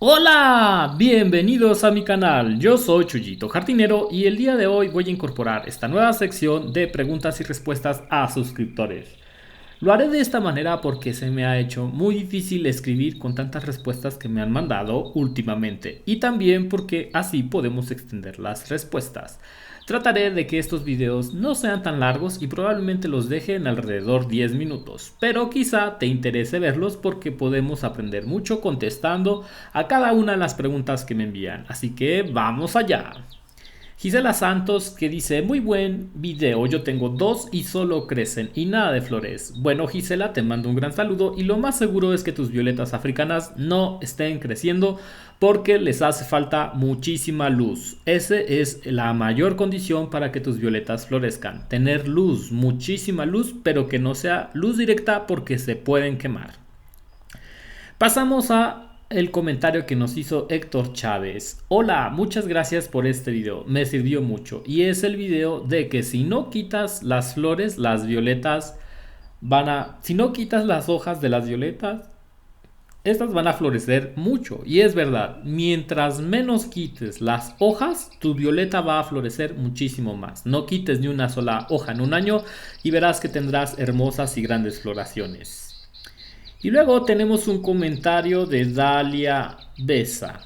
Hola, bienvenidos a mi canal, yo soy Chuyito Jardinero y el día de hoy voy a incorporar esta nueva sección de preguntas y respuestas a suscriptores. Lo haré de esta manera porque se me ha hecho muy difícil escribir con tantas respuestas que me han mandado últimamente y también porque así podemos extender las respuestas. Trataré de que estos videos no sean tan largos y probablemente los deje en alrededor 10 minutos, pero quizá te interese verlos porque podemos aprender mucho contestando a cada una de las preguntas que me envían, así que vamos allá. Gisela Santos que dice, muy buen video, yo tengo dos y solo crecen y nada de flores. Bueno, Gisela, te mando un gran saludo y lo más seguro es que tus violetas africanas no estén creciendo porque les hace falta muchísima luz. Esa es la mayor condición para que tus violetas florezcan, tener luz, muchísima luz, pero que no sea luz directa porque se pueden quemar. Pasamos a el comentario que nos hizo Héctor Chávez. Hola, muchas gracias por este video, me sirvió mucho. Y es el video de que si no quitas las flores, las violetas si no quitas las hojas de las violetas, estas van a florecer mucho. Y es verdad, mientras menos quites las hojas, tu violeta va a florecer muchísimo más. No quites ni una sola hoja en un año y verás que tendrás hermosas y grandes floraciones. Y luego tenemos un comentario de Dalia Besa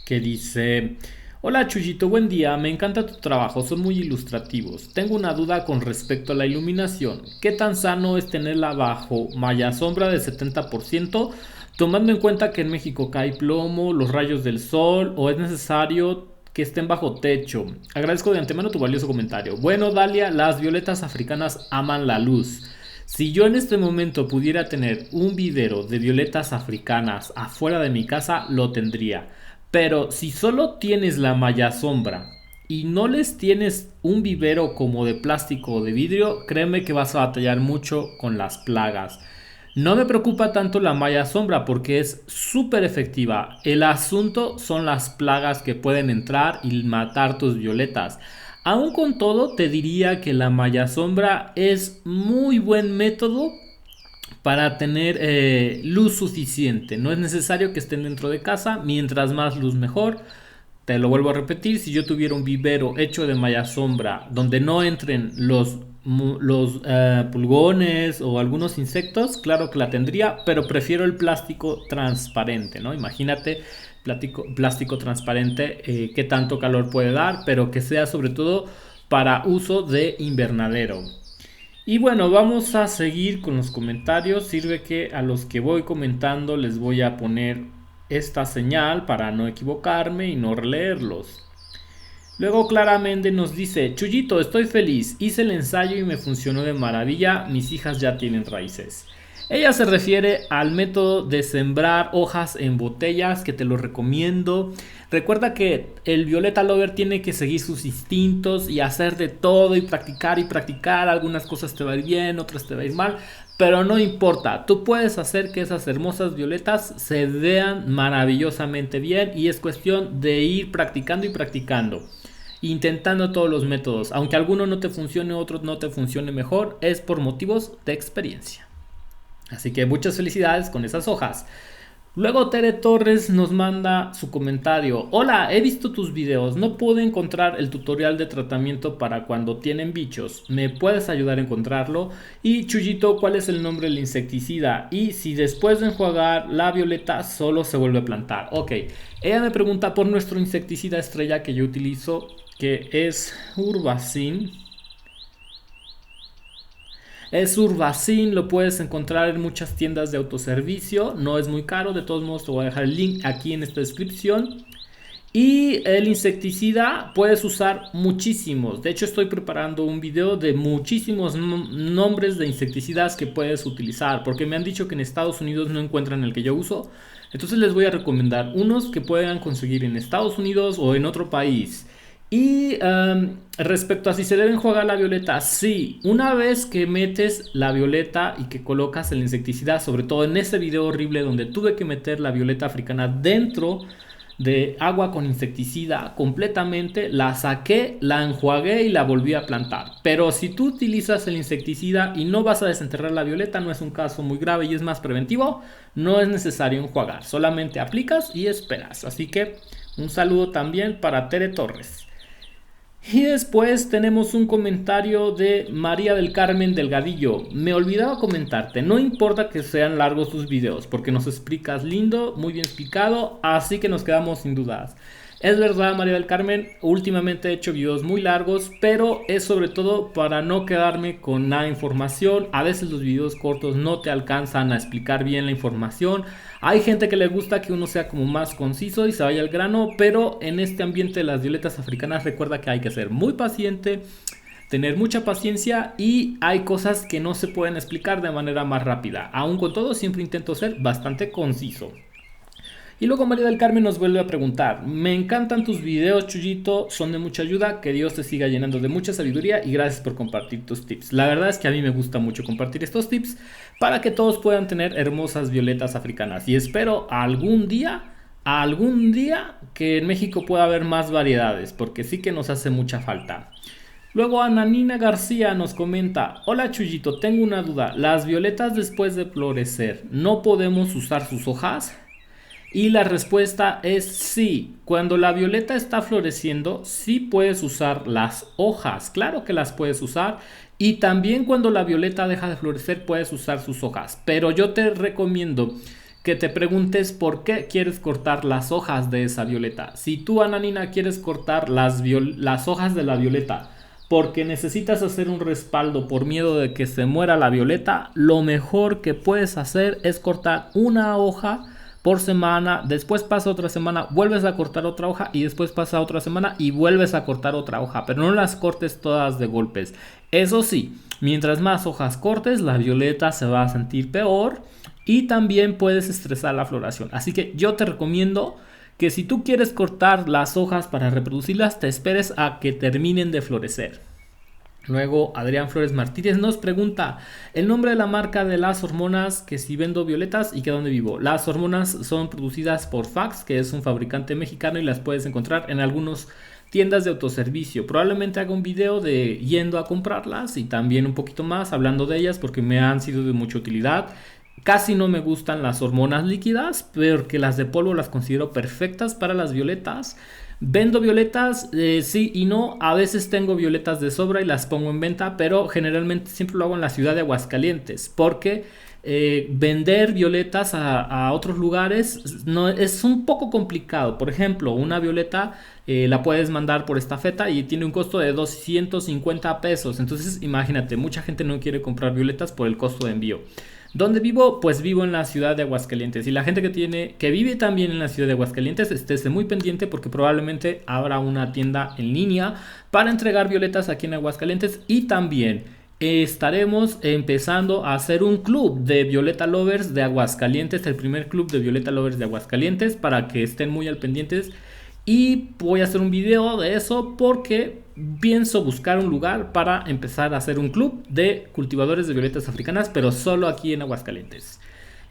que dice: hola Chuyito, buen día, me encanta tu trabajo, son muy ilustrativos. Tengo una duda con respecto a la iluminación. ¿Qué tan sano es tenerla bajo malla sombra del 70%, tomando en cuenta que en México cae plomo, los rayos del sol, o es necesario que estén bajo techo? Agradezco de antemano tu valioso comentario. Bueno, Dalia, las violetas africanas aman la luz. Si yo en este momento pudiera tener un vivero de violetas africanas afuera de mi casa, lo tendría. Pero si solo tienes la malla sombra y no les tienes un vivero como de plástico o de vidrio, créeme que vas a batallar mucho con las plagas. No me preocupa tanto la malla sombra porque es súper efectiva. El asunto son las plagas que pueden entrar y matar tus violetas. Aún con todo, te diría que la malla sombra es muy buen método para tener luz suficiente. No es necesario que estén dentro de casa, mientras más luz mejor. Te lo vuelvo a repetir, si yo tuviera un vivero hecho de malla sombra donde no entren los pulgones o algunos insectos, claro que la tendría, pero prefiero el plástico transparente, ¿no? Imagínate plástico transparente, qué tanto calor puede dar, pero que sea sobre todo para uso de invernadero. Y bueno, vamos a seguir con los comentarios. Sirve que a los que voy comentando les voy a poner esta señal para no equivocarme y no releerlos. Luego claramente nos dice: Chuyito, estoy feliz, hice el ensayo y me funcionó de maravilla, mis hijas ya tienen raíces. Ella se refiere al método de sembrar hojas en botellas, que te lo recomiendo. Recuerda que el Violeta Lover tiene que seguir sus instintos y hacer de todo y practicar y practicar. Algunas cosas te va a ir bien, otras te va a ir mal, pero no importa. Tú puedes hacer que esas hermosas violetas se vean maravillosamente bien y es cuestión de ir practicando y practicando, intentando todos los métodos. Aunque alguno no te funcione, otro no te funcione mejor, es por motivos de experiencia. Así que muchas felicidades con esas hojas. Luego Tere Torres nos manda su comentario: hola, he visto tus videos, no pude encontrar el tutorial de tratamiento para cuando tienen bichos, ¿me puedes ayudar a encontrarlo? Y Chuyito, ¿cuál es el nombre del insecticida? Y si después de enjuagar la violeta solo se vuelve a plantar. Ok, ella me pregunta por nuestro insecticida estrella que yo utilizo, que es Urbacin. Es Urbacin, lo puedes encontrar en muchas tiendas de autoservicio, no es muy caro, de todos modos te voy a dejar el link aquí en esta descripción. Y el insecticida puedes usar muchísimos, de hecho estoy preparando un video de muchísimos nombres de insecticidas que puedes utilizar, porque me han dicho que en Estados Unidos no encuentran el que yo uso, entonces les voy a recomendar unos que puedan conseguir en Estados Unidos o en otro país. Y respecto a si se debe enjuagar la violeta, sí, una vez que metes la violeta y que colocas el insecticida, sobre todo en ese video horrible donde tuve que meter la violeta africana dentro de agua con insecticida completamente, la saqué, la enjuagué y la volví a plantar. Pero si tú utilizas el insecticida y no vas a desenterrar la violeta, no es un caso muy grave y es más preventivo, no es necesario enjuagar, solamente aplicas y esperas. Así que un saludo también para Tere Torres. Y después tenemos un comentario de María del Carmen Delgadillo. Me olvidaba comentarte, no importa que sean largos tus videos, porque nos explicas lindo, muy bien explicado, así que nos quedamos sin dudas. Es verdad, María del Carmen, últimamente he hecho videos muy largos, pero es sobre todo para no quedarme con nada de información. A veces los videos cortos no te alcanzan a explicar bien la información. Hay gente que le gusta que uno sea como más conciso y se vaya al grano, pero en este ambiente de las violetas africanas recuerda que hay que ser muy paciente, tener mucha paciencia y hay cosas que no se pueden explicar de manera más rápida. Aún con todo siempre intento ser bastante conciso. Y luego María del Carmen nos vuelve a preguntar: me encantan tus videos, Chuyito, son de mucha ayuda, que Dios te siga llenando de mucha sabiduría y gracias por compartir tus tips. La verdad es que a mí me gusta mucho compartir estos tips para que todos puedan tener hermosas violetas africanas y espero algún día que en México pueda haber más variedades, porque sí que nos hace mucha falta. Luego Ananina García nos comenta: hola Chuyito, tengo una duda, las violetas después de florecer, ¿no podemos usar sus hojas? Y la respuesta es sí. Cuando la violeta está floreciendo, sí puedes usar las hojas. Claro que las puedes usar. Y también cuando la violeta deja de florecer, puedes usar sus hojas. Pero yo te recomiendo que te preguntes por qué quieres cortar las hojas de esa violeta. Si tú, Ananina, quieres cortar las hojas de la violeta porque necesitas hacer un respaldo por miedo de que se muera la violeta, lo mejor que puedes hacer es cortar una hoja por semana, después pasa otra semana, vuelves a cortar otra hoja y después pasa otra semana y vuelves a cortar otra hoja, pero no las cortes todas de golpes. Eso sí, mientras más hojas cortes, la violeta se va a sentir peor y también puedes estresar la floración. Así que yo te recomiendo que si tú quieres cortar las hojas para reproducirlas, te esperes a que terminen de florecer. Luego Adrián Flores Martínez nos pregunta el nombre de la marca de las hormonas, que si vendo violetas y que dónde vivo. Las hormonas son producidas por Fax, que es un fabricante mexicano, y las puedes encontrar en algunas tiendas de autoservicio. Probablemente haga un video de yendo a comprarlas y también un poquito más hablando de ellas porque me han sido de mucha utilidad. Casi no me gustan las hormonas líquidas, porque las de polvo las considero perfectas para las violetas. Vendo violetas, sí y no. A veces tengo violetas de sobra y las pongo en venta, pero generalmente siempre lo hago en la ciudad de Aguascalientes, porque vender violetas a otros lugares no, es un poco complicado. Por ejemplo, una violeta la puedes mandar por estafeta y tiene un costo de 250 pesos. Entonces imagínate, mucha gente no quiere comprar violetas por el costo de envío. ¿Dónde vivo? Pues vivo en la ciudad de Aguascalientes. Y la gente que vive también en la ciudad de Aguascalientes, esté muy pendiente porque probablemente habrá una tienda en línea para entregar violetas aquí en Aguascalientes. Y también estaremos empezando a hacer un club de Violeta Lovers de Aguascalientes, el primer club de Violeta Lovers de Aguascalientes, para que estén muy al pendientes. Y voy a hacer un video de eso porque pienso buscar un lugar para empezar a hacer un club de cultivadores de violetas africanas, pero solo aquí en Aguascalientes.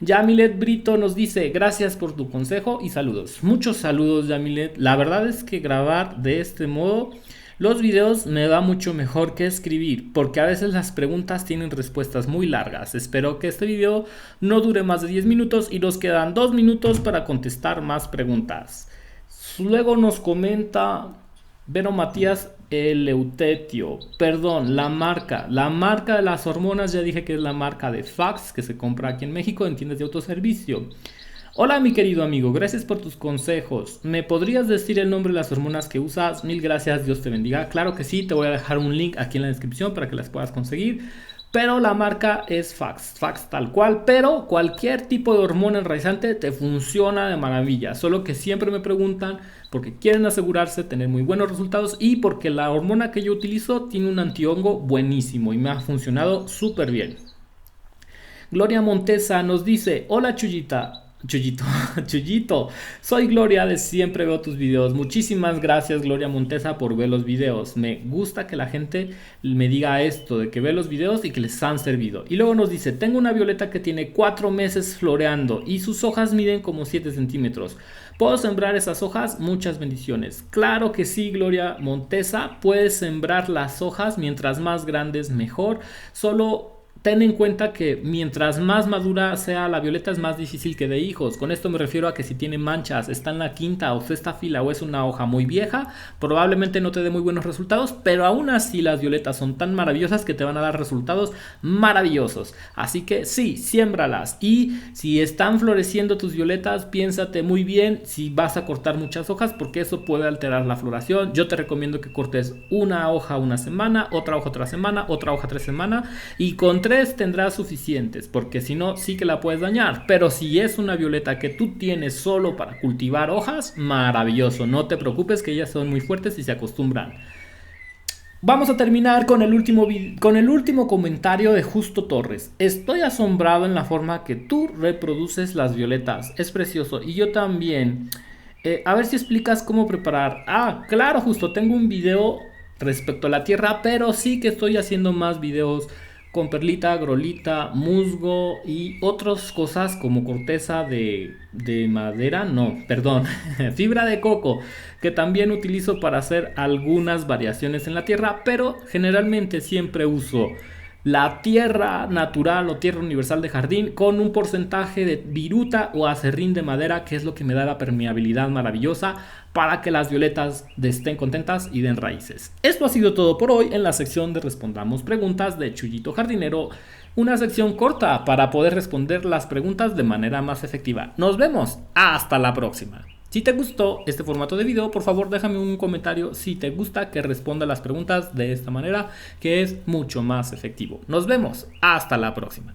Yamilet Brito nos dice: gracias por tu consejo y saludos. Muchos saludos, Yamilet. La verdad es que grabar de este modo los videos me va mucho mejor que escribir, porque a veces las preguntas tienen respuestas muy largas. Espero que este video no dure más de 10 minutos y nos quedan 2 minutos para contestar más preguntas. Luego nos comenta Vero Matías Eleutetio. Perdón, la marca de las hormonas, ya dije que es la marca de Fax, que se compra aquí en México en tiendas de autoservicio. Hola mi querido amigo, gracias por tus consejos. ¿Me podrías decir el nombre de las hormonas que usas? Mil gracias, Dios te bendiga. Claro que sí, te voy a dejar un link aquí en la descripción para que las puedas conseguir. Pero la marca es Fax tal cual, pero cualquier tipo de hormona enraizante te funciona de maravilla. Solo que siempre me preguntan porque quieren asegurarse de tener muy buenos resultados y porque la hormona que yo utilizo tiene un antihongo buenísimo y me ha funcionado súper bien. Gloria Montesa nos dice: hola Chuyita, Chuyito, Chuyito, soy Gloria de Siempre Veo Tus Videos. Muchísimas gracias, Gloria Montesa, por ver los videos. Me gusta que la gente me diga esto, de que ve los videos y que les han servido. Y luego nos dice, tengo una violeta que tiene 4 meses floreando y sus hojas miden como 7 centímetros. ¿Puedo sembrar esas hojas? Muchas bendiciones. Claro que sí, Gloria Montesa, puedes sembrar las hojas, mientras más grandes mejor. Solo ten en cuenta que mientras más madura sea la violeta es más difícil que dé hijos. Con esto me refiero a que si tiene manchas, está en la quinta o sexta fila o es una hoja muy vieja, probablemente no te dé muy buenos resultados, pero aún así las violetas son tan maravillosas que te van a dar resultados maravillosos. Así que sí, siémbralas, y si están floreciendo tus violetas, piénsate muy bien si vas a cortar muchas hojas, porque eso puede alterar la floración. Yo te recomiendo que cortes una hoja una semana, otra hoja otra semana, otra hoja 3 semanas, y con 3 tendrás suficientes, porque si no sí que la puedes dañar. Pero si es una violeta que tú tienes solo para cultivar hojas, maravilloso, no te preocupes, que ellas son muy fuertes y se acostumbran. Vamos a terminar con el último comentario de Justo Torres. Estoy asombrado en la forma que tú reproduces las violetas, es precioso, y yo también. A ver si explicas cómo preparar. Ah, claro, justo tengo un video respecto a la tierra, pero sí que estoy haciendo más videos con perlita, grolita, musgo y otras cosas como corteza de madera, no, perdón, fibra de coco, que también utilizo para hacer algunas variaciones en la tierra, pero generalmente siempre uso la tierra natural o tierra universal de jardín con un porcentaje de viruta o acerrín de madera, que es lo que me da la permeabilidad maravillosa para que las violetas estén contentas y den raíces. Esto ha sido todo por hoy en la sección de Respondamos Preguntas de Chuyito Jardinero, una sección corta para poder responder las preguntas de manera más efectiva. Nos vemos, hasta la próxima. Si te gustó este formato de video, por favor déjame un comentario si te gusta que responda las preguntas de esta manera, que es mucho más efectivo. Nos vemos, hasta la próxima.